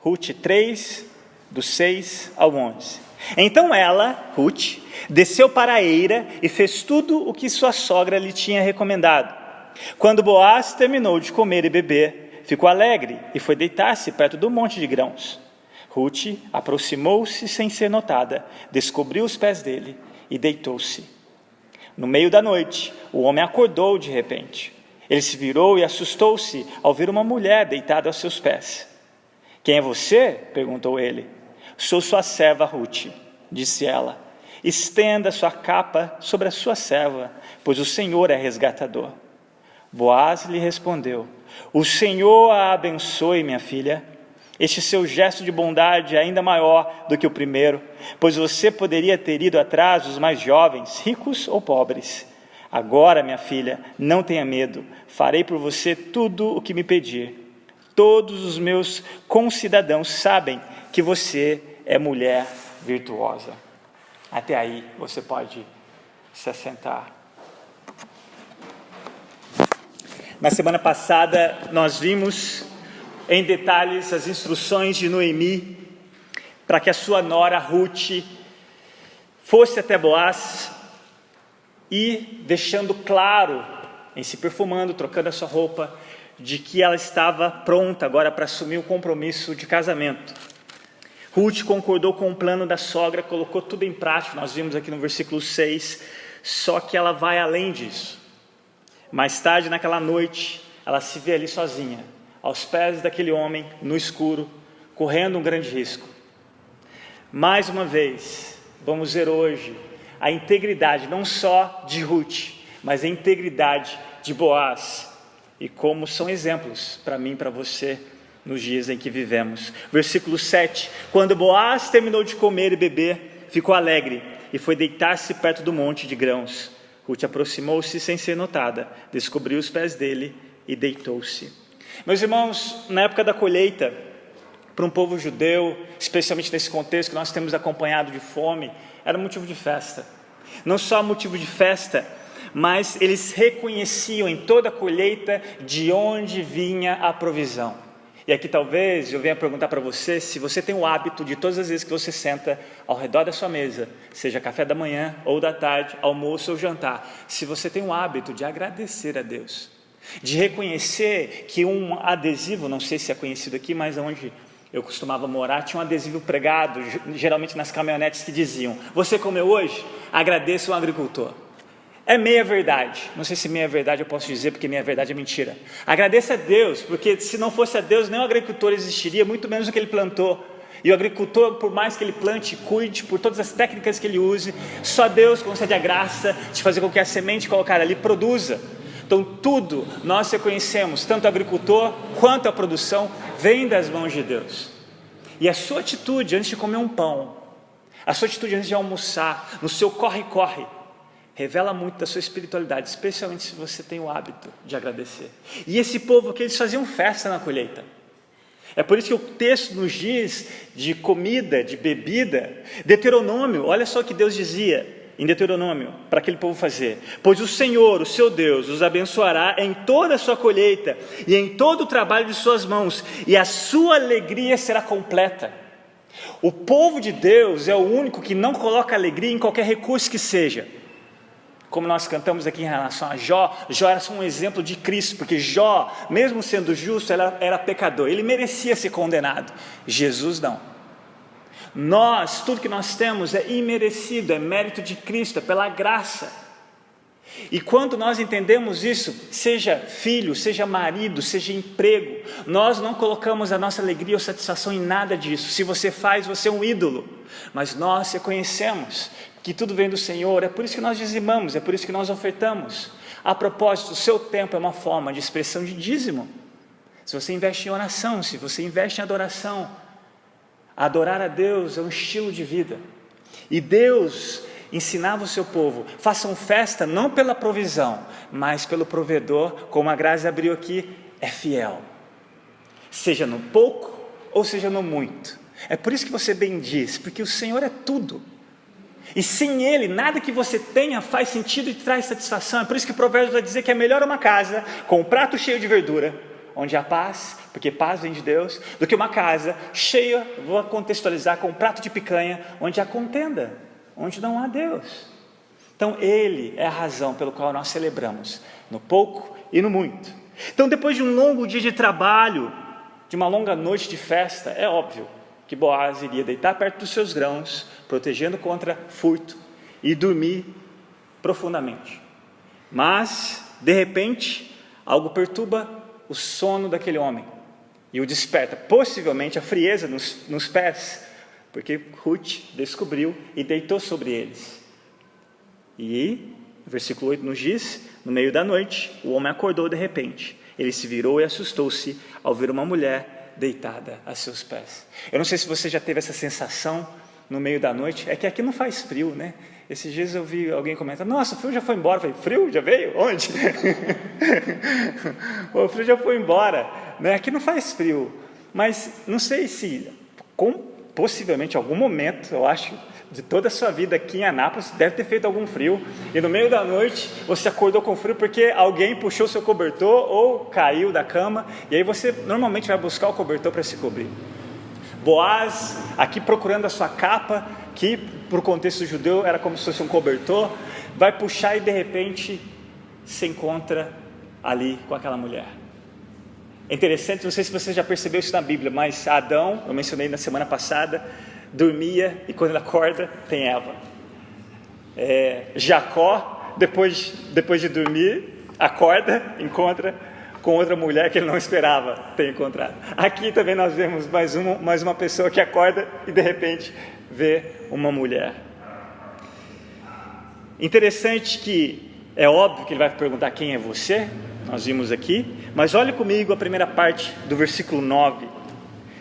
Ruth 3, do 6 ao 11. Então ela, Ruth, desceu para a eira e fez tudo o que sua sogra lhe tinha recomendado. Quando Boaz terminou de comer e beber, ficou alegre e foi deitar-se perto do monte de grãos. Ruth aproximou-se sem ser notada, descobriu os pés dele e deitou-se. No meio da noite, o homem acordou de repente. Ele se virou e assustou-se ao ver uma mulher deitada aos seus pés. Quem é você? Perguntou ele. Sou sua serva Ruth, disse ela. Estenda sua capa sobre a sua serva, pois o Senhor é resgatador. Boaz lhe respondeu, o Senhor a abençoe, minha filha. Este seu gesto de bondade é ainda maior do que o primeiro, pois você poderia ter ido atrás dos mais jovens, ricos ou pobres. Agora, minha filha, não tenha medo, farei por você tudo o que me pedir. Todos os meus concidadãos sabem que você é mulher virtuosa. Até aí você pode se assentar. Na semana passada nós vimos em detalhes as instruções de Noemi para que a sua nora Ruth fosse até Boaz e deixando claro, em se perfumando, trocando a sua roupa, de que ela estava pronta agora para assumir o compromisso de casamento. Ruth concordou com o plano da sogra, colocou tudo em prática, nós vimos aqui no versículo 6, só que ela vai além disso. Mais tarde, naquela noite, ela se vê ali sozinha, aos pés daquele homem, no escuro, correndo um grande risco. Mais uma vez, vamos ver hoje a integridade, não só de Ruth, mas a integridade de Boaz, e como são exemplos para mim e para você, nos dias em que vivemos. Versículo 7, quando Boaz terminou de comer e beber, ficou alegre, e foi deitar-se perto do monte de grãos. Ruth aproximou-se sem ser notada, descobriu os pés dele e deitou-se. Meus irmãos, na época da colheita, para um povo judeu, especialmente nesse contexto que nós temos acompanhado de fome, era motivo de festa. Não só motivo de festa, mas eles reconheciam em toda a colheita de onde vinha a provisão. E aqui talvez eu venha perguntar para você se você tem o hábito de todas as vezes que você senta ao redor da sua mesa, seja café da manhã ou da tarde, almoço ou jantar, se você tem o hábito de agradecer a Deus, de reconhecer que um adesivo, não sei se é conhecido aqui, mas onde eu costumava morar, tinha um adesivo pregado, geralmente nas caminhonetes, que diziam, você comeu hoje? Agradeça um agricultor. É meia verdade, não sei se meia verdade eu posso dizer, porque meia verdade é mentira. Agradeça a Deus, porque se não fosse a Deus, nem o agricultor existiria, muito menos o que ele plantou. E o agricultor, por mais que ele plante, cuide, por todas as técnicas que ele use, só Deus concede a graça de fazer com que a semente colocada ali produza. Então tudo nós reconhecemos, tanto o agricultor quanto a produção, vem das mãos de Deus. E a sua atitude antes de comer um pão, a sua atitude antes de almoçar, no seu corre-corre, revela muito da sua espiritualidade, especialmente se você tem o hábito de agradecer. E esse povo aqui, eles faziam festa na colheita. É por isso que o texto nos diz de comida, de bebida. Deuteronômio, olha só o que Deus dizia em Deuteronômio, para aquele povo fazer. Pois o Senhor, o seu Deus, os abençoará em toda a sua colheita e em todo o trabalho de suas mãos, e a sua alegria será completa. O povo de Deus é o único que não coloca alegria em qualquer recurso que seja. Como nós cantamos aqui em relação a Jó, Jó era só um exemplo de Cristo, porque Jó, mesmo sendo justo, era pecador, ele merecia ser condenado, Jesus não. Nós, tudo que nós temos é imerecido, é mérito de Cristo, é pela graça. E quando nós entendemos isso, seja filho, seja marido, seja emprego, nós não colocamos a nossa alegria ou satisfação em nada disso. Se você faz, você é um ídolo, mas nós reconhecemos que tudo vem do Senhor, é por isso que nós dizimamos, é por isso que nós ofertamos. A propósito, o seu tempo é uma forma de expressão de dízimo. Se você investe em oração, se você investe em adoração, adorar a Deus é um estilo de vida. E Deus ensinava o seu povo, façam festa não pela provisão, mas pelo provedor, como a Grazi abriu aqui, é fiel. Seja no pouco ou seja no muito. É por isso que você bendiz, porque o Senhor é tudo. E sem Ele, nada que você tenha faz sentido e traz satisfação. É por isso que o Provérbios vai dizer que é melhor uma casa com um prato cheio de verdura, onde há paz, porque paz vem de Deus, do que uma casa cheia, vou contextualizar, com um prato de picanha, onde há contenda, onde não há Deus. Então Ele é a razão pelo qual nós celebramos, no pouco e no muito. Então depois de um longo dia de trabalho, de uma longa noite de festa, é óbvio que Boaz iria deitar perto dos seus grãos, protegendo contra furto, e dormir profundamente. Mas, de repente, algo perturba o sono daquele homem e o desperta, possivelmente a frieza nos pés, porque Ruth descobriu e deitou sobre eles. E, o versículo 8 nos diz, no meio da noite, o homem acordou de repente. Ele se virou e assustou-se ao ver uma mulher deitada a seus pés. Eu não sei se você já teve essa sensação no meio da noite, é que aqui não faz frio, né? Esses dias eu vi alguém comentar, nossa, o frio já foi embora. Eu falei, frio? Já veio? Onde? O frio já foi embora, né? Aqui não faz frio, mas não sei se, possivelmente em algum momento, eu acho, de toda a sua vida aqui em Anápolis, deve ter feito algum frio, e no meio da noite você acordou com frio porque alguém puxou seu cobertor ou caiu da cama, e aí você normalmente vai buscar o cobertor para se cobrir. Boaz, aqui procurando a sua capa, que para o contexto judeu era como se fosse um cobertor, vai puxar e de repente se encontra ali com aquela mulher. É interessante, não sei se você já percebeu isso na Bíblia, mas Adão, eu mencionei na semana passada, dormia e quando ele acorda tem Eva. Jacó, depois de dormir, acorda, encontra com outra mulher que ele não esperava ter encontrado. Aqui também nós vemos mais uma pessoa que acorda e de repente vê uma mulher. Interessante que é óbvio que ele vai perguntar quem é você, nós vimos aqui, mas olhe comigo a primeira parte do versículo 9,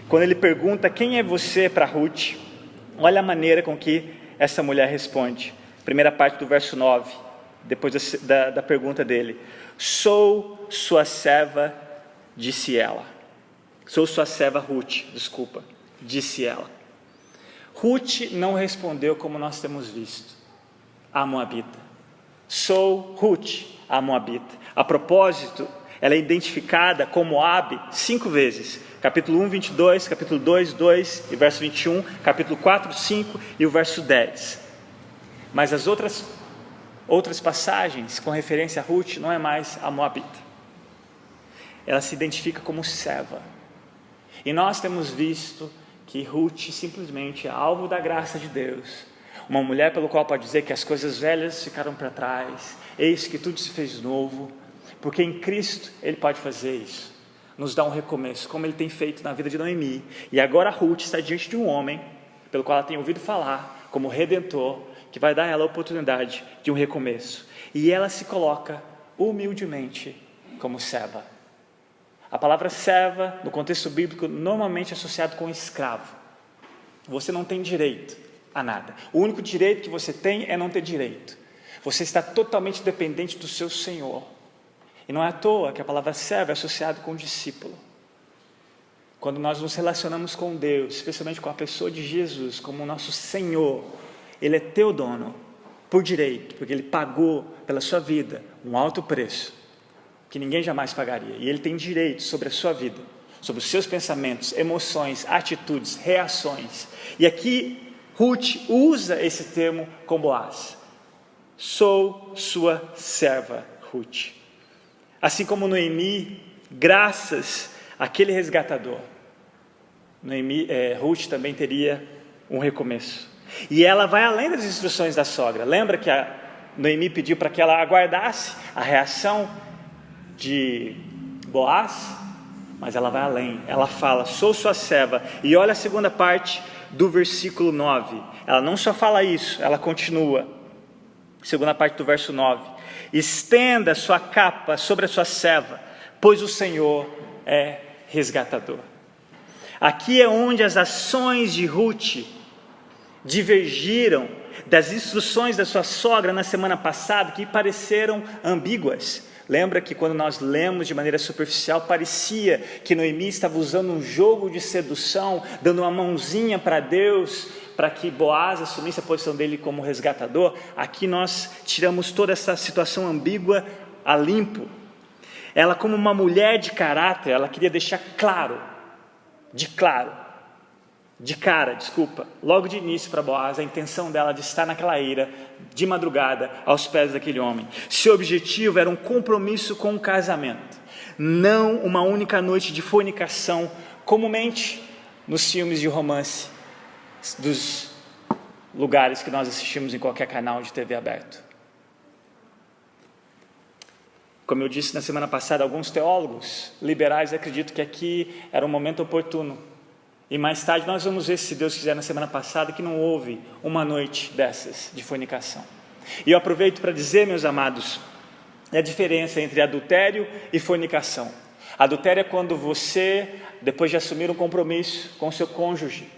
quando ele pergunta quem é você para Ruth. Olha a maneira com que essa mulher responde. Primeira parte do verso 9, depois da pergunta dele. Sou sua serva, disse ela. Sou sua serva Ruth, disse ela. Ruth não respondeu como nós temos visto, a moabita. Sou Ruth, a moabita. A propósito, ela é identificada como Moabe 5 vezes. Capítulo 1, 22, capítulo 2, 2 e verso 21, capítulo 4, 5 e o verso 10. Mas as outras passagens com referência a Ruth não é mais a moabita. Ela se identifica como serva. E nós temos visto que Ruth simplesmente é alvo da graça de Deus. Uma mulher pelo qual pode dizer que as coisas velhas ficaram para trás, eis que tudo se fez novo, porque em Cristo Ele pode fazer isso, nos dá um recomeço, como Ele tem feito na vida de Noemi. E agora Ruth está diante de um homem, pelo qual ela tem ouvido falar, como Redentor, que vai dar a ela a oportunidade de um recomeço. E ela se coloca humildemente como serva. A palavra serva, no contexto bíblico, normalmente é associado com escravo. Você não tem direito a nada. O único direito que você tem é não ter direito. Você está totalmente dependente do seu Senhor. E não é à toa que a palavra serva é associada com discípulo. Quando nós nos relacionamos com Deus, especialmente com a pessoa de Jesus, como o nosso Senhor, Ele é teu dono, por direito, porque Ele pagou pela sua vida um alto preço, que ninguém jamais pagaria. E Ele tem direito sobre a sua vida, sobre os seus pensamentos, emoções, atitudes, reações. E aqui Ruth usa esse termo com Boaz. Sou sua serva, Ruth. Assim como Noemi, graças àquele resgatador, Ruth também teria um recomeço. E ela vai além das instruções da sogra. Lembra que a Noemi pediu para que ela aguardasse a reação de Boaz? Mas ela vai além, ela fala, sou sua serva. E olha a segunda parte do versículo 9. Ela não só fala isso, ela continua. Segunda parte do verso 9. Estenda sua capa sobre a sua serva, pois o Senhor é resgatador. Aqui é onde as ações de Ruth divergiram das instruções da sua sogra na semana passada, que pareceram ambíguas. Lembra que quando nós lemos de maneira superficial, parecia que Noemi estava usando um jogo de sedução, dando uma mãozinha para Deus, para que Boaz assumisse a posição dele como resgatador. Aqui nós tiramos toda essa situação ambígua a limpo. ela, como uma mulher de caráter, ela queria deixar logo de início para Boaz, a intenção dela de estar naquela ira, de madrugada, aos pés daquele homem. Seu objetivo era um compromisso com o casamento, não uma única noite de fornicação, comumente nos filmes de romance dos lugares que nós assistimos em qualquer canal de TV aberto. Como eu disse na semana passada, alguns teólogos liberais acreditam que aqui era um momento oportuno. E mais tarde nós vamos ver, se Deus quiser, na semana passada, que não houve uma noite dessas de fornicação. E eu aproveito para dizer, meus amados, a diferença entre adultério e fornicação. Adultério é quando você, depois de assumir um compromisso com o seu cônjuge,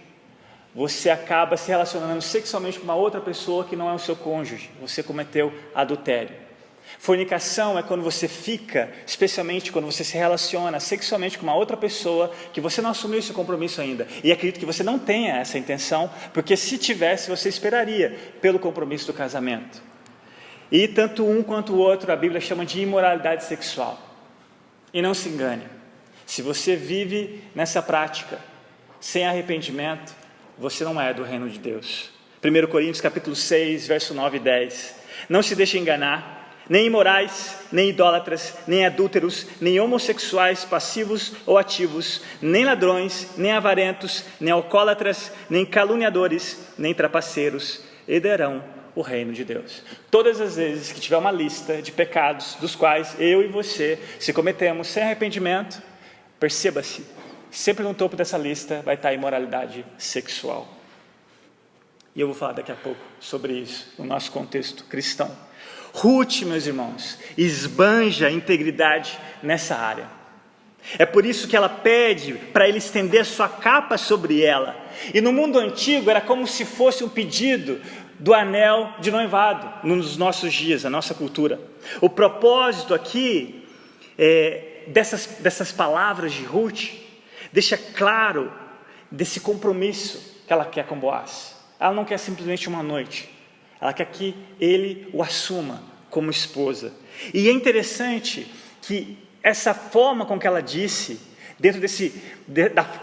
você acaba se relacionando sexualmente com uma outra pessoa que não é o seu cônjuge. Você cometeu adultério. Fornicação é quando você fica, especialmente quando você se relaciona sexualmente com uma outra pessoa que você não assumiu esse compromisso ainda. E acredito que você não tenha essa intenção, porque se tivesse, você esperaria pelo compromisso do casamento. E tanto um quanto o outro, a Bíblia chama de imoralidade sexual. E não se engane, se você vive nessa prática, sem arrependimento, você não é do reino de Deus. 1 Coríntios capítulo 6, verso 9 e 10. Não se deixe enganar. Nem imorais, nem idólatras, nem adúlteros, nem homossexuais passivos ou ativos, nem ladrões, nem avarentos, nem alcoólatras, nem caluniadores, nem trapaceiros herdarão o reino de Deus. Todas as vezes que tiver uma lista de pecados dos quais eu e você, se cometemos sem arrependimento, perceba-se, sempre no topo dessa lista vai estar a imoralidade sexual. E eu vou falar daqui a pouco sobre isso, no nosso contexto cristão. Ruth, meus irmãos, esbanja a integridade nessa área. É por isso que ela pede para ele estender a sua capa sobre ela. E no mundo antigo era como se fosse um pedido do anel de noivado, nos nossos dias, na nossa cultura. O propósito aqui dessas palavras de Ruth deixa claro desse compromisso que ela quer com Boaz. Ela não quer simplesmente uma noite. Ela quer que ele o assuma como esposa. E é interessante que essa forma com que ela disse, dentro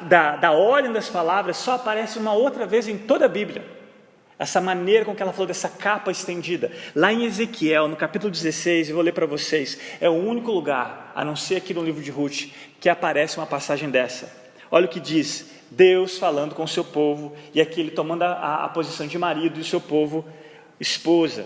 da ordem das palavras, só aparece uma outra vez em toda a Bíblia. Essa maneira com que ela falou dessa capa estendida. Lá em Ezequiel, no capítulo 16, eu vou ler para vocês, é o único lugar, a não ser aqui no livro de Ruth, que aparece uma passagem dessa. Olha o que diz Deus falando com o seu povo, e aqui ele tomando a posição de marido e o seu povo esposa.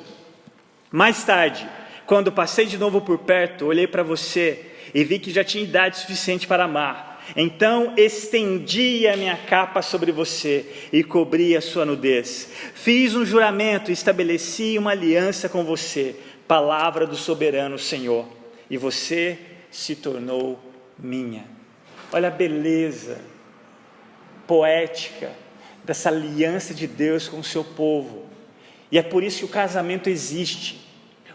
Mais tarde, quando passei de novo por perto, olhei para você e vi que já tinha idade suficiente para amar. Então estendi a minha capa sobre você e cobri a sua nudez. Fiz um juramento e estabeleci uma aliança com você, palavra do soberano Senhor, e você se tornou minha. Olha a beleza poética dessa aliança de Deus com o seu povo. E é por isso que o casamento existe.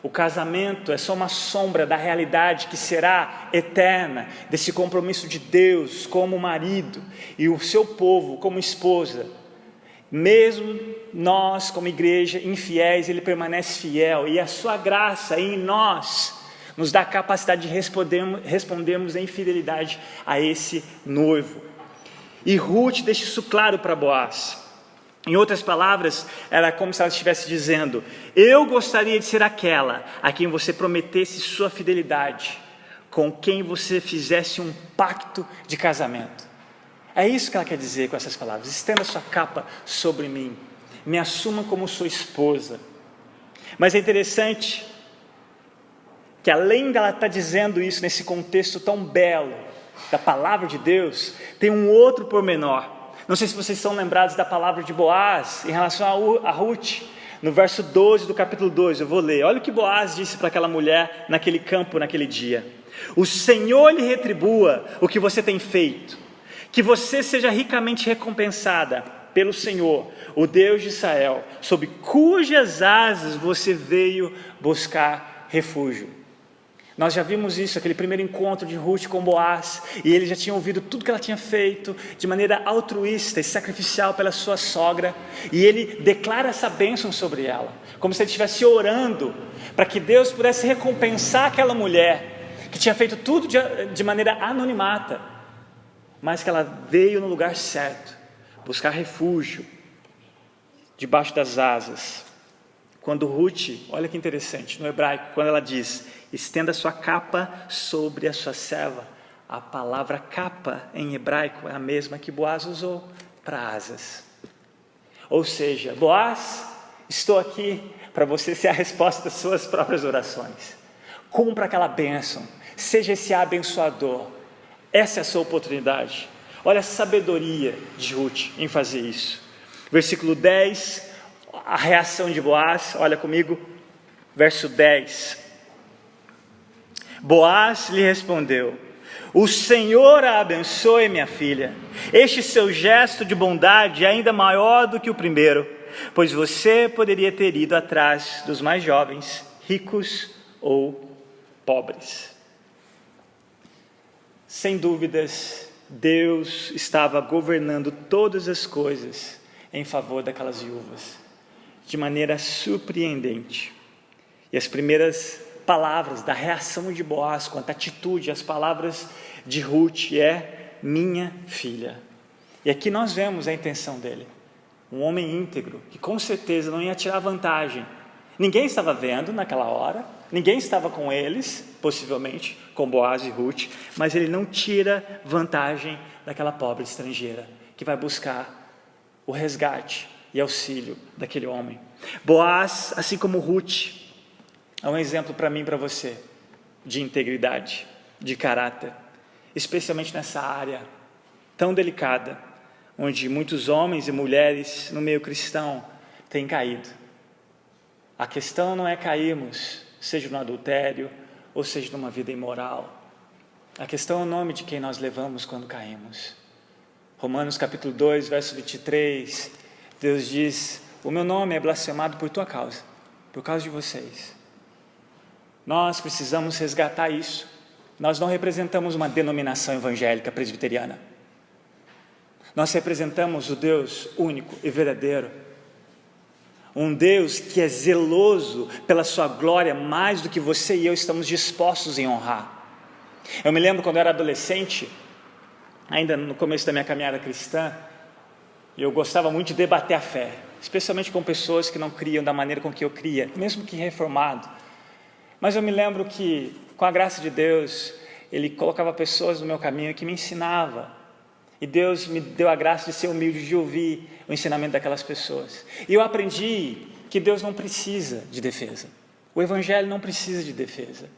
O casamento é só uma sombra da realidade que será eterna, desse compromisso de Deus como marido e o seu povo como esposa. Mesmo nós como igreja infiéis, ele permanece fiel, e a sua graça em nós nos dá a capacidade de respondermos em fidelidade a esse noivo. E Ruth deixa isso claro para Boaz. Em outras palavras, era como se ela estivesse dizendo: eu gostaria de ser aquela a quem você prometesse sua fidelidade, com quem você fizesse um pacto de casamento. É isso que ela quer dizer com essas palavras: estenda sua capa sobre mim, me assuma como sua esposa. Mas é interessante que, além dela estar dizendo isso nesse contexto tão belo da palavra de Deus, tem um outro pormenor. Não sei se vocês são lembrados da palavra de Boaz em relação a Ruth, no verso 12 do capítulo 2, eu vou ler. Olha o que Boaz disse para aquela mulher naquele campo, naquele dia: o Senhor lhe retribua o que você tem feito, que você seja ricamente recompensada pelo Senhor, o Deus de Israel, sob cujas asas você veio buscar refúgio. Nós já vimos isso, aquele primeiro encontro de Ruth com Boaz, e ele já tinha ouvido tudo que ela tinha feito de maneira altruísta e sacrificial pela sua sogra, e ele declara essa bênção sobre ela, como se ele estivesse orando para que Deus pudesse recompensar aquela mulher que tinha feito tudo de maneira anonimata, mas que ela veio no lugar certo, buscar refúgio, debaixo das asas. Quando Ruth, olha que interessante, no hebraico, quando ela diz, estenda sua capa sobre a sua serva, a palavra capa em hebraico é a mesma que Boaz usou para asas. Ou seja, Boaz, estou aqui para você ser a resposta das suas próprias orações. Cumpra aquela bênção, seja esse abençoador. Essa é a sua oportunidade. Olha a sabedoria de Ruth em fazer isso. Versículo 10, a reação de Boaz, olha comigo, verso 10. Boaz lhe respondeu, o Senhor a abençoe, minha filha. Este seu gesto de bondade é ainda maior do que o primeiro, pois você poderia ter ido atrás dos mais jovens, ricos ou pobres. Sem dúvidas, Deus estava governando todas as coisas em favor daquelas viúvas, de maneira surpreendente. E as primeiras palavras da reação de Boaz quanto à atitude, as palavras de Ruth é minha filha. E aqui nós vemos a intenção dele, um homem íntegro, que com certeza não ia tirar vantagem. Ninguém estava vendo naquela hora, ninguém estava com eles, possivelmente, com Boaz e Ruth, mas ele não tira vantagem daquela pobre estrangeira, que vai buscar o resgate e auxílio daquele homem. Boaz, assim como Ruth, é um exemplo para mim e para você, de integridade, de caráter, especialmente nessa área tão delicada, onde muitos homens e mulheres no meio cristão têm caído. A questão não é cairmos, seja no adultério, ou seja numa vida imoral. A questão é o nome de quem nós levamos quando caímos. Romanos capítulo 2, verso 23, Deus diz, o meu nome é blasfemado por tua causa, por causa de vocês. Nós precisamos resgatar isso. Nós não representamos uma denominação evangélica presbiteriana. Nós representamos o Deus único e verdadeiro. Um Deus que é zeloso pela sua glória mais do que você e eu estamos dispostos em honrar. Eu me lembro quando eu era adolescente, ainda no começo da minha caminhada cristã, eu gostava muito de debater a fé, especialmente com pessoas que não criam da maneira com que eu cria, mesmo que reformado. Mas eu me lembro que, com a graça de Deus, Ele colocava pessoas no meu caminho que me ensinavam. E Deus me deu a graça de ser humilde, de ouvir o ensinamento daquelas pessoas. E eu aprendi que Deus não precisa de defesa. O Evangelho não precisa de defesa.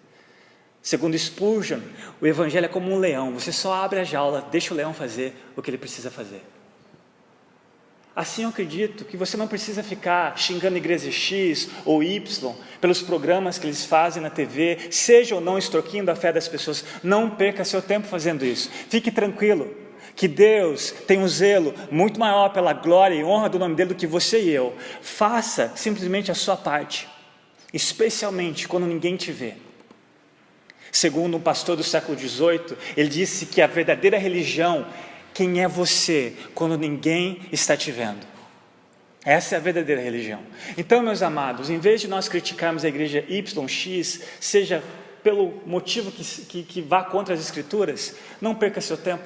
Segundo Spurgeon, o Evangelho é como um leão. Você só abre a jaula, deixa o leão fazer o que ele precisa fazer. Assim eu acredito que você não precisa ficar xingando a igreja X ou Y pelos programas que eles fazem na TV, seja ou não extorquindo a fé das pessoas. Não perca seu tempo fazendo isso. Fique tranquilo, que Deus tem um zelo muito maior pela glória e honra do nome dele do que você e eu. Faça simplesmente a sua parte, especialmente quando ninguém te vê. Segundo um pastor do século XVIII, ele disse que a verdadeira religião, quem é você quando ninguém está te vendo? Essa é a verdadeira religião. Então, meus amados, em vez de nós criticarmos a igreja YX, seja pelo motivo que vá contra as escrituras, não perca seu tempo.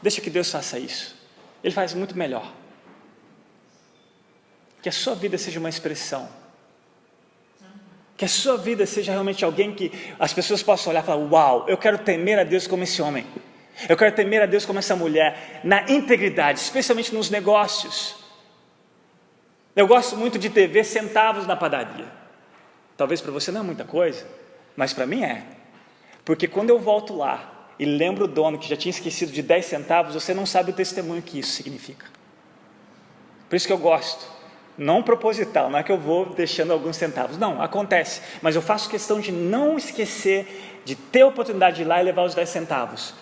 Deixa que Deus faça isso. Ele faz muito melhor. Que a sua vida seja uma expressão. Que a sua vida seja realmente alguém que as pessoas possam olhar e falar, uau, eu quero temer a Deus como esse homem. Eu quero temer a Deus como essa mulher, na integridade, especialmente nos negócios. Eu gosto muito de ter ver centavos na padaria. Talvez para você não é muita coisa, mas para mim é. Porque quando eu volto lá e lembro o dono que já tinha esquecido de 10 centavos, você não sabe o testemunho que isso significa. Por isso que eu gosto. Não proposital, não é que eu vou deixando alguns centavos. Não, acontece. Mas eu faço questão de não esquecer de ter a oportunidade de ir lá e levar os 10 centavos.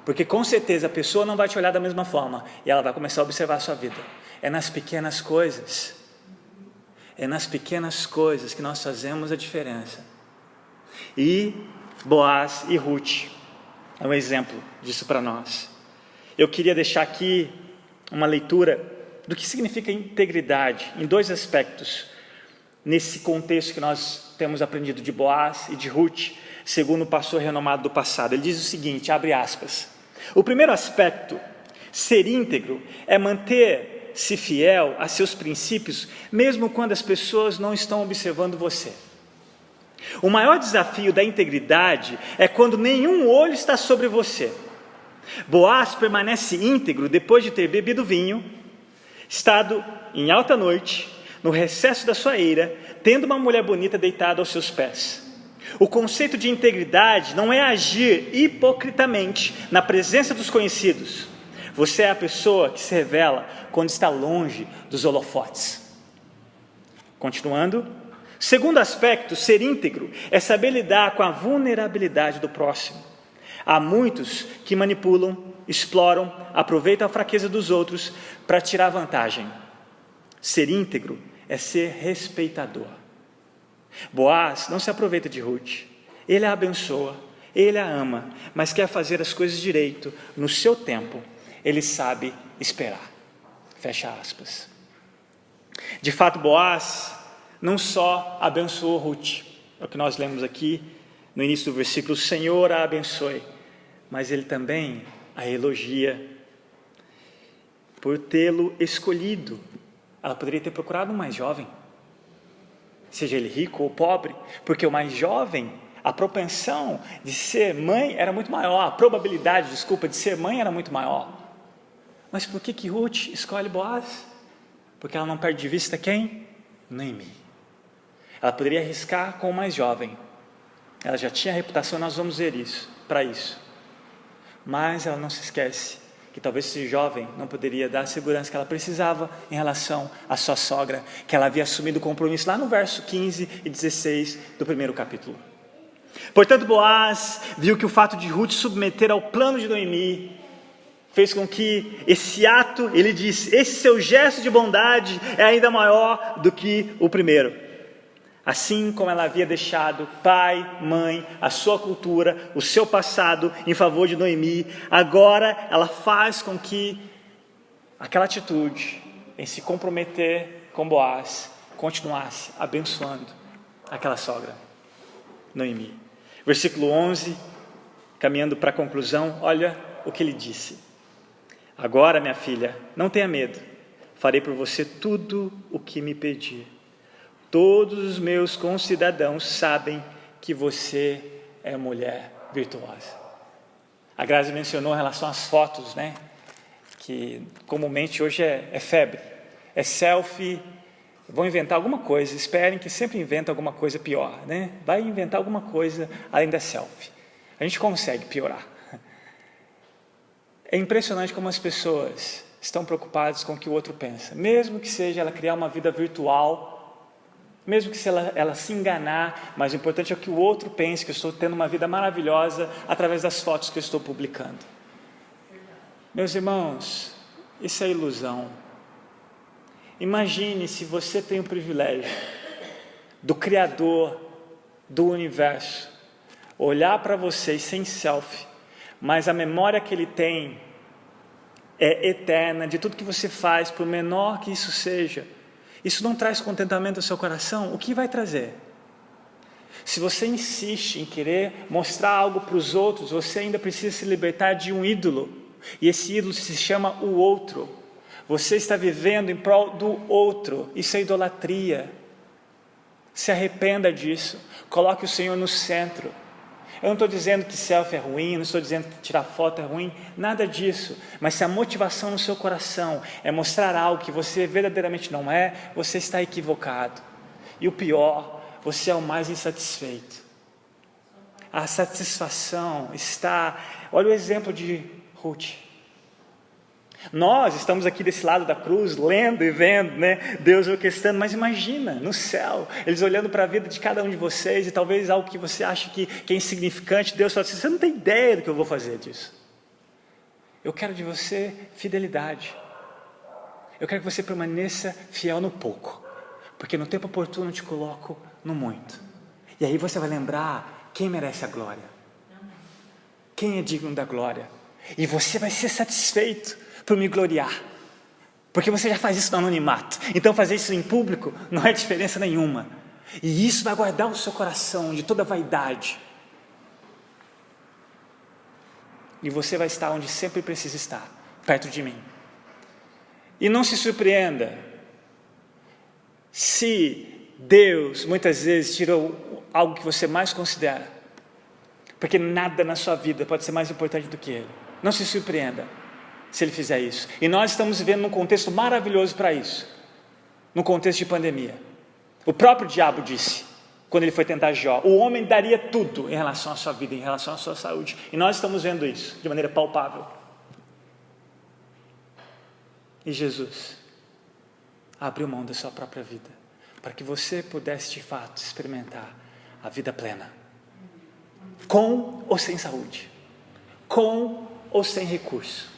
Porque com certeza a pessoa não vai te olhar da mesma forma e ela vai começar a observar a sua vida. É nas pequenas coisas. É nas pequenas coisas que nós fazemos a diferença. E Boaz e Ruth é um exemplo disso para nós. Eu queria deixar aqui uma leitura do que significa integridade em dois aspectos. Nesse contexto que nós temos aprendido de Boaz e de Ruth. segundo o pastor renomado do passado. Ele diz o seguinte, abre aspas: o primeiro aspecto, ser íntegro, é manter-se fiel a seus princípios, mesmo quando as pessoas não estão observando você. O maior desafio da integridade é quando nenhum olho está sobre você. Boaz permanece íntegro depois de ter bebido vinho, estado em alta noite, no recesso da sua eira, tendo uma mulher bonita deitada aos seus pés. O conceito de integridade não é agir hipocritamente na presença dos conhecidos. Você é a pessoa que se revela quando está longe dos holofotes. Continuando, segundo aspecto, ser íntegro é saber lidar com a vulnerabilidade do próximo. Há muitos que manipulam, exploram, aproveitam a fraqueza dos outros para tirar vantagem. Ser íntegro é ser respeitador. Boaz não se aproveita de Ruth. Ele a abençoa, ele a ama, mas quer fazer as coisas direito, no seu tempo. Ele sabe esperar. Fecha aspas. De fato, Boaz não só abençoou Ruth, é o que nós lemos aqui no início do versículo, o Senhor a abençoe, mas ele também a elogia por tê-lo escolhido. Ela poderia ter procurado um mais jovem, seja ele rico ou pobre, porque o mais jovem, a propensão de ser mãe era muito maior, a probabilidade, de ser mãe era muito maior. Mas por que Ruth escolhe Boaz? Porque ela não perde de vista quem? Noemi. Ela poderia arriscar com o mais jovem, ela já tinha reputação, nós vamos ver isso, para isso. Mas ela não se esquece que talvez esse jovem não poderia dar a segurança que ela precisava em relação à sua sogra, que ela havia assumido o compromisso lá no verso 15 e 16 do primeiro capítulo. Portanto, Boaz viu que o fato de Ruth submeter ao plano de Noemi fez com que esse ato, ele diz, esse seu gesto de bondade é ainda maior do que o primeiro. Assim como ela havia deixado pai, mãe, a sua cultura, o seu passado em favor de Noemi, agora ela faz com que aquela atitude em se comprometer com Boaz continuasse abençoando aquela sogra, Noemi. Versículo 11, caminhando para a conclusão, olha o que ele disse: agora, minha filha, não tenha medo, farei por você tudo o que me pedir. Todos os meus concidadãos sabem que você é mulher virtuosa. A Grazi mencionou em relação às fotos, né? Que comumente hoje é febre, é selfie. Vão inventar alguma coisa, esperem que sempre inventa alguma coisa pior, né? Vai inventar alguma coisa além da selfie. A gente consegue piorar. É impressionante como as pessoas estão preocupadas com o que o outro pensa, mesmo que seja ela criar uma vida virtual, mesmo que ela se enganar, mas o importante é que o outro pense que eu estou tendo uma vida maravilhosa através das fotos que eu estou publicando. Meus irmãos, isso é ilusão. Imagine se você tem o privilégio do Criador do universo olhar para vocês sem selfie, mas a memória que Ele tem é eterna, de tudo que você faz, por menor que isso seja. Isso não traz contentamento ao seu coração? O que vai trazer? Se você insiste em querer mostrar algo para os outros, você ainda precisa se libertar de um ídolo, e esse ídolo se chama o outro. Você está vivendo em prol do outro, isso é idolatria. Se arrependa disso, coloque o Senhor no centro. Eu não estou dizendo que selfie é ruim, não estou dizendo que tirar foto é ruim, nada disso. Mas se a motivação no seu coração é mostrar algo que você verdadeiramente não é, você está equivocado. E o pior, você é o mais insatisfeito. A satisfação está... Olha o exemplo de Ruth. Nós estamos aqui desse lado da cruz, lendo e vendo, né? Deus orquestrando, mas imagina, no céu, eles olhando para a vida de cada um de vocês, e talvez algo que você acha que é insignificante, Deus fala assim, você não tem ideia do que eu vou fazer disso. Eu quero de você fidelidade. Eu quero que você permaneça fiel no pouco, porque no tempo oportuno eu te coloco no muito. E aí você vai lembrar quem merece a glória, quem é digno da glória, e você vai ser satisfeito por me gloriar, porque você já faz isso no anonimato. Então fazer isso em público não é diferença nenhuma, e isso vai guardar o seu coração de toda vaidade. e você vai estar onde sempre precisa estar, perto de mim. E não se surpreenda se Deus muitas vezes tirou algo que você mais considera, porque nada na sua vida pode ser mais importante do que Ele. Não se surpreenda se Ele fizer isso. E nós estamos vivendo num contexto maravilhoso para isso, num contexto de pandemia. O próprio diabo disse, quando ele foi tentar Jó, o homem daria tudo em relação à sua vida, em relação à sua saúde. E nós estamos vendo isso de maneira palpável. E Jesus abriu mão da sua própria vida, para que você pudesse de fato experimentar a vida plena, com ou sem saúde, com ou sem recurso.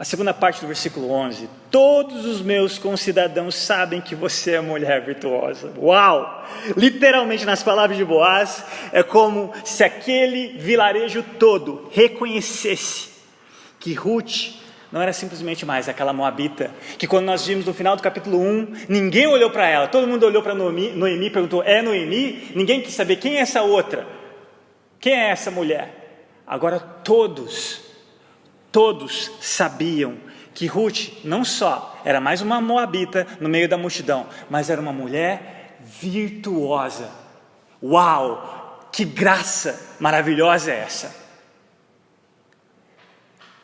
A segunda parte do versículo 11, todos os meus concidadãos sabem que você é mulher virtuosa. Uau! Literalmente nas palavras de Boaz, é como se aquele vilarejo todo reconhecesse que Ruth não era simplesmente mais aquela moabita, que quando nós vimos no final do capítulo 1, ninguém olhou para ela, todo mundo olhou para Noemi e perguntou, é Noemi? Ninguém quis saber quem é essa outra, quem é essa mulher? Agora todos sabiam que Ruth não só era mais uma moabita no meio da multidão, mas era uma mulher virtuosa. Uau, que graça maravilhosa é essa!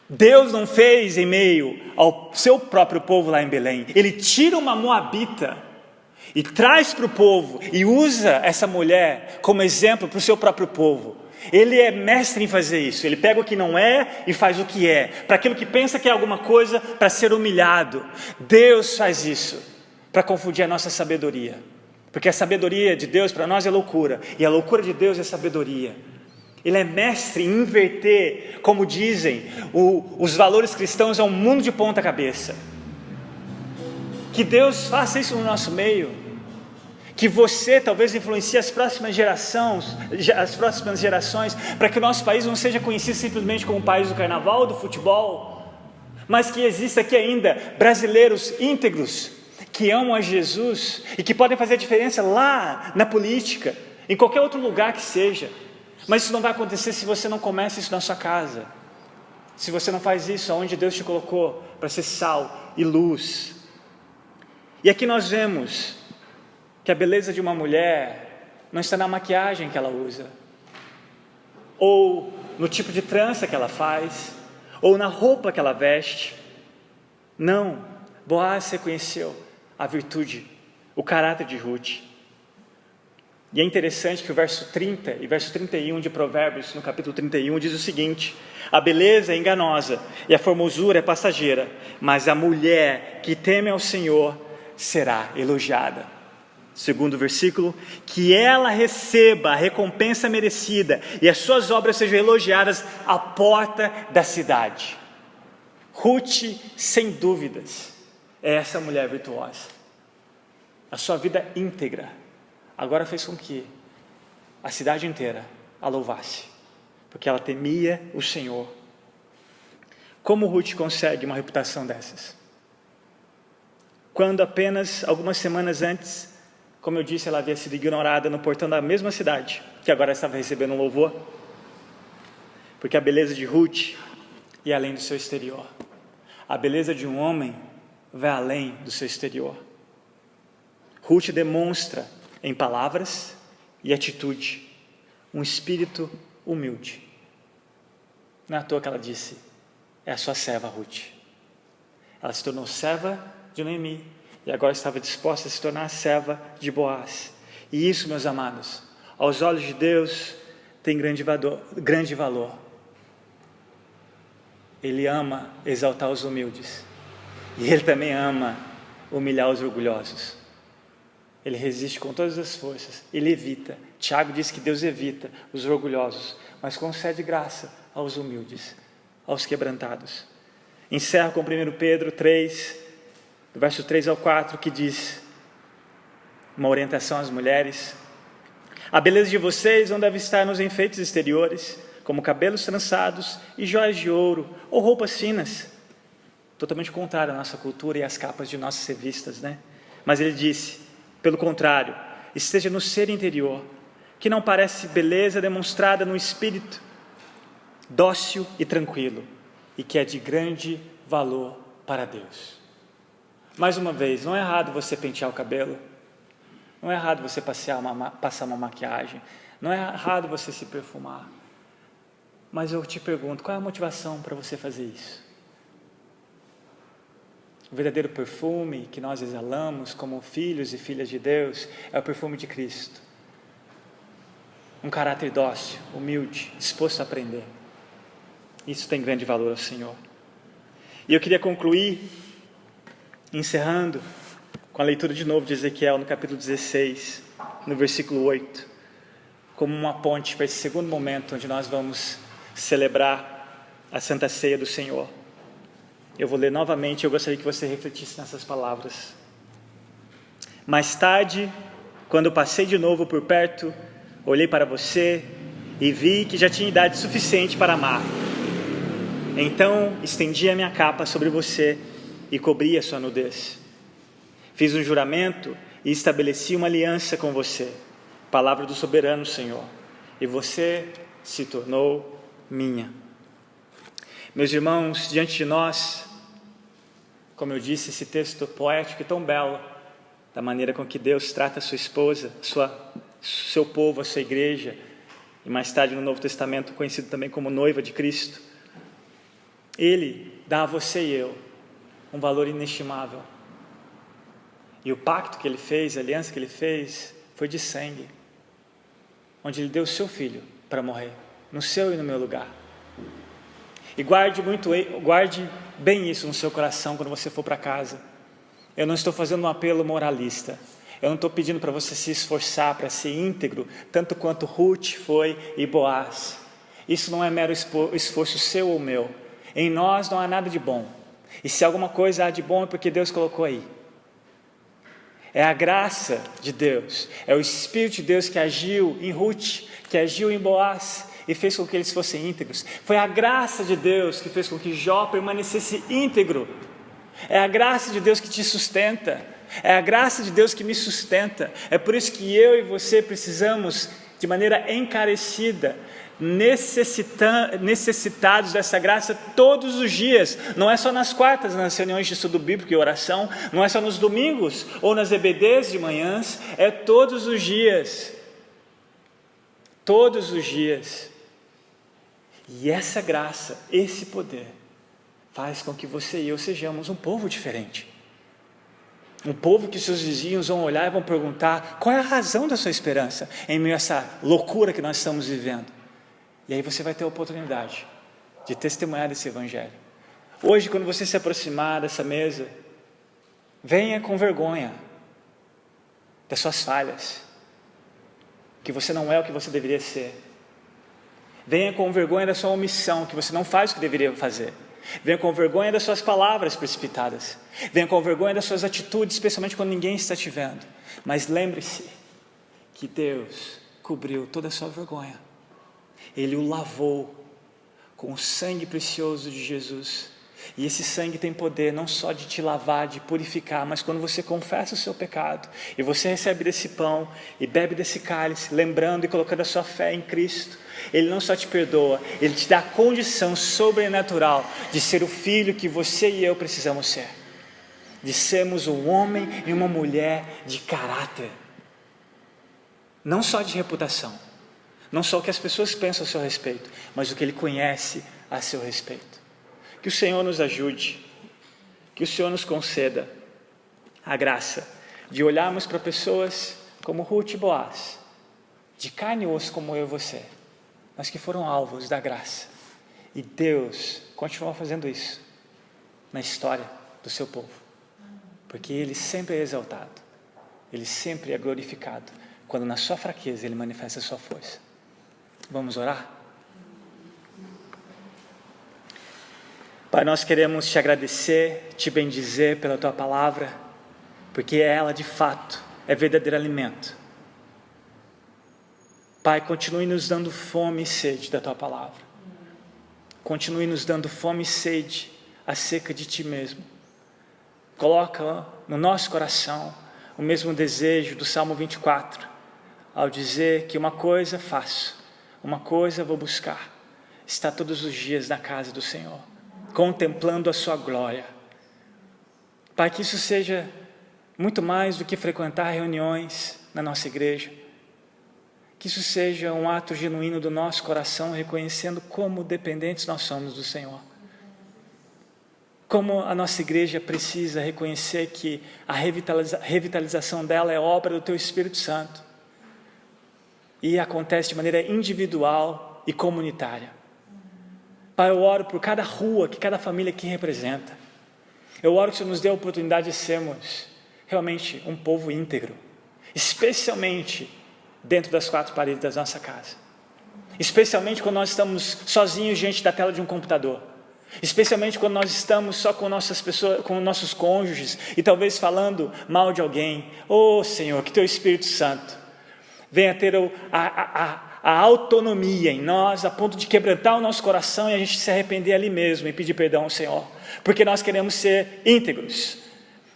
Deus não fez em meio ao seu próprio povo lá em Belém. Ele tira uma moabita e traz para o povo e usa essa mulher como exemplo para o seu próprio povo. Ele é mestre em fazer isso. Ele pega o que não é e faz o que é, para aquilo que pensa que é alguma coisa, para ser humilhado. Deus faz isso para confundir a nossa sabedoria, porque a sabedoria de Deus para nós é loucura, e a loucura de Deus é sabedoria. Ele é mestre em inverter, como dizem, os valores cristãos é um mundo de ponta cabeça. Que Deus faça isso no nosso meio, que você talvez influencie as próximas gerações, para que o nosso país não seja conhecido simplesmente como o país do carnaval, do futebol, mas que exista aqui ainda brasileiros íntegros, que amam a Jesus, e que podem fazer a diferença lá na política, em qualquer outro lugar que seja. Mas isso não vai acontecer se você não começa isso na sua casa, se você não faz isso onde Deus te colocou, para ser sal e luz. E aqui nós vemos que a beleza de uma mulher não está na maquiagem que ela usa, ou no tipo de trança que ela faz, ou na roupa que ela veste. Não, Boaz reconheceu a virtude, o caráter de Ruth. E é interessante que o verso 30 e verso 31 de Provérbios, no capítulo 31, diz o seguinte: a beleza é enganosa e a formosura é passageira, mas a mulher que teme ao Senhor será elogiada. Segundo versículo, que ela receba a recompensa merecida e as suas obras sejam elogiadas à porta da cidade. Ruth, sem dúvidas, é essa mulher virtuosa. A sua vida íntegra agora fez com que a cidade inteira a louvasse, porque ela temia o Senhor. Como Ruth consegue uma reputação dessas? Quando apenas algumas semanas antes, como eu disse, ela havia sido ignorada no portão da mesma cidade, que agora estava recebendo um louvor, porque a beleza de Ruth ia além do seu exterior. A beleza de um homem vai além do seu exterior. Ruth demonstra em palavras e atitude um espírito humilde. Não é à toa que ela disse, é a sua serva Ruth. Ela se tornou serva de Noemi e agora estava disposta a se tornar a serva de Boaz. E isso, meus amados, aos olhos de Deus tem grande valor. Ele ama exaltar os humildes e Ele também ama humilhar os orgulhosos. Ele resiste com todas as forças, Ele evita. Tiago diz que Deus evita os orgulhosos, mas concede graça aos humildes, aos quebrantados. Encerro com 1 Pedro 3, do verso 3 ao 4, que diz, uma orientação às mulheres: a beleza de vocês não deve estar nos enfeites exteriores, como cabelos trançados e joias de ouro, ou roupas finas. Totalmente contrário à nossa cultura e às capas de nossas revistas, né? Mas ele disse, pelo contrário, esteja no ser interior, que não parece beleza demonstrada no espírito, dócil e tranquilo, e que é de grande valor para Deus. Mais uma vez, não é errado você pentear o cabelo, não é errado você passar uma maquiagem, não é errado você se perfumar. Mas eu te pergunto, qual é a motivação para você fazer isso? O verdadeiro perfume que nós exalamos como filhos e filhas de Deus é o perfume de Cristo. Um caráter dócil, humilde, disposto a aprender. Isso tem grande valor ao Senhor. E eu queria concluir, encerrando, com a leitura de novo de Ezequiel, no capítulo 16, no versículo 8, como uma ponte para esse segundo momento, onde nós vamos celebrar a Santa Ceia do Senhor. Eu vou ler novamente, eu gostaria que você refletisse nessas palavras. Mais tarde, quando eu passei de novo por perto, olhei para você e vi que já tinha idade suficiente para amar. Então estendi a minha capa sobre você e cobri a sua nudez. Fiz um juramento e estabeleci uma aliança com você, palavra do soberano Senhor, e você se tornou minha. Meus irmãos, diante de nós, como eu disse, esse texto poético e tão belo, da maneira com que Deus trata a sua esposa, seu povo, a sua igreja, e mais tarde no Novo Testamento, conhecido também como noiva de Cristo. Ele dá a você e eu um valor inestimável. E o pacto que ele fez, a aliança que ele fez, foi de sangue, onde ele deu o seu filho para morrer, no seu e no meu lugar. E guarde bem isso no seu coração quando você for para casa. Eu não estou fazendo um apelo moralista. Eu não estou pedindo para você se esforçar para ser íntegro, tanto quanto Ruth foi e Boaz. Isso não é mero esforço seu ou meu. Em nós não há nada de bom. E se alguma coisa há de bom é porque Deus colocou aí. É a graça de Deus, é o Espírito de Deus que agiu em Ruth, que agiu em Boaz e fez com que eles fossem íntegros. Foi a graça de Deus que fez com que Jó permanecesse íntegro. É a graça de Deus que te sustenta, é a graça de Deus que me sustenta. É por isso que eu e você precisamos, de maneira encarecida, necessitados dessa graça todos os dias. Não é só nas quartas, nas reuniões de estudo bíblico e oração, não é só nos domingos ou nas EBDs de manhãs, é todos os dias. Todos os dias. E essa graça, esse poder, faz com que você e eu sejamos um povo diferente. Um povo que seus vizinhos vão olhar e vão perguntar: qual é a razão da sua esperança em meio a essa loucura que nós estamos vivendo? E aí você vai ter a oportunidade de testemunhar desse evangelho. Hoje, quando você se aproximar dessa mesa, venha com vergonha das suas falhas, que você não é o que você deveria ser. Venha com vergonha da sua omissão, que você não faz o que deveria fazer. Venha com vergonha das suas palavras precipitadas. Venha com vergonha das suas atitudes, especialmente quando ninguém está te vendo. Mas lembre-se que Deus cobriu toda a sua vergonha. Ele o lavou com o sangue precioso de Jesus. E esse sangue tem poder não só de te lavar, de purificar, mas quando você confessa o seu pecado, e você recebe desse pão, e bebe desse cálice, lembrando e colocando a sua fé em Cristo, Ele não só te perdoa, Ele te dá a condição sobrenatural de ser o filho que você e eu precisamos ser. De sermos um homem e uma mulher de caráter. Não só de reputação. Não só o que as pessoas pensam a seu respeito, mas o que Ele conhece a seu respeito. Que o Senhor nos ajude, que o Senhor nos conceda a graça de olharmos para pessoas como Ruth e Boaz, de carne e osso como eu e você, mas que foram alvos da graça. E Deus continua fazendo isso na história do seu povo, porque Ele sempre é exaltado, Ele sempre é glorificado, quando na sua fraqueza Ele manifesta a sua força. Vamos orar? Pai, nós queremos te agradecer, te bendizer pela tua palavra, porque ela de fato é verdadeiro alimento. Pai, continue nos dando fome e sede da tua palavra. Continue nos dando fome e sede acerca de ti mesmo. Coloca no nosso coração o mesmo desejo do Salmo 24, ao dizer que uma coisa faço, uma coisa vou buscar, estar todos os dias na casa do Senhor, contemplando a sua glória. Pai, que isso seja muito mais do que frequentar reuniões na nossa igreja, que isso seja um ato genuíno do nosso coração, reconhecendo como dependentes nós somos do Senhor. Como a nossa igreja precisa reconhecer que a revitalização dela é obra do Teu Espírito Santo. E acontece de maneira individual e comunitária. Pai, eu oro por cada rua, que cada família aqui representa. Eu oro que o Senhor nos dê a oportunidade de sermos realmente um povo íntegro. Especialmente dentro das quatro paredes da nossa casa. Especialmente quando nós estamos sozinhos diante da tela de um computador. Especialmente quando nós estamos só com nossas pessoas, com nossos cônjuges e talvez falando mal de alguém. Senhor, que Teu Espírito Santo venha ter a autonomia em nós, a ponto de quebrantar o nosso coração e a gente se arrepender ali mesmo e pedir perdão ao Senhor. Porque nós queremos ser íntegros.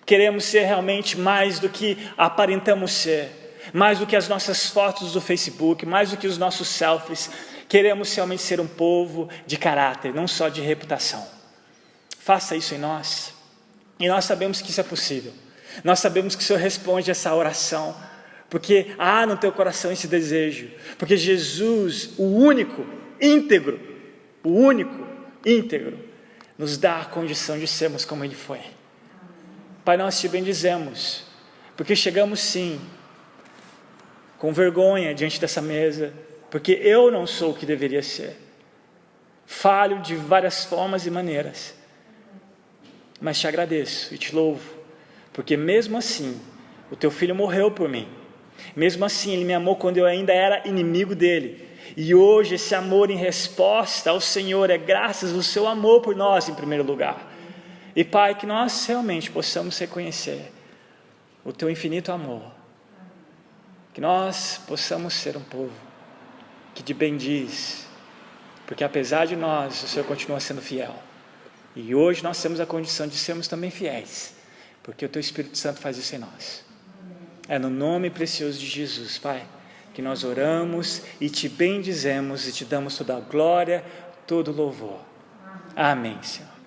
Queremos ser realmente mais do que aparentamos ser. Mais do que as nossas fotos do Facebook, mais do que os nossos selfies. Queremos realmente ser um povo de caráter, não só de reputação. Faça isso em nós. E nós sabemos que isso é possível. Nós sabemos que o Senhor responde essa oração. Porque há no teu coração esse desejo. Porque Jesus, o único íntegro, nos dá a condição de sermos como Ele foi. Pai, nós te bendizemos. Porque chegamos sim, com vergonha diante dessa mesa, porque eu não sou o que deveria ser, falho de várias formas e maneiras, mas te agradeço e te louvo, porque mesmo assim, o Teu Filho morreu por mim, mesmo assim Ele me amou quando eu ainda era inimigo dEle, e hoje esse amor em resposta ao Senhor é graças ao Seu amor por nós em primeiro lugar, e Pai, que nós realmente possamos reconhecer o Teu infinito amor, que nós possamos ser um povo que te bendiz, porque apesar de nós, o Senhor continua sendo fiel, e hoje nós temos a condição de sermos também fiéis, porque o Teu Espírito Santo faz isso em nós. É no nome precioso de Jesus, Pai, que nós oramos e te bendizemos e te damos toda a glória, todo o louvor. Amém, Senhor.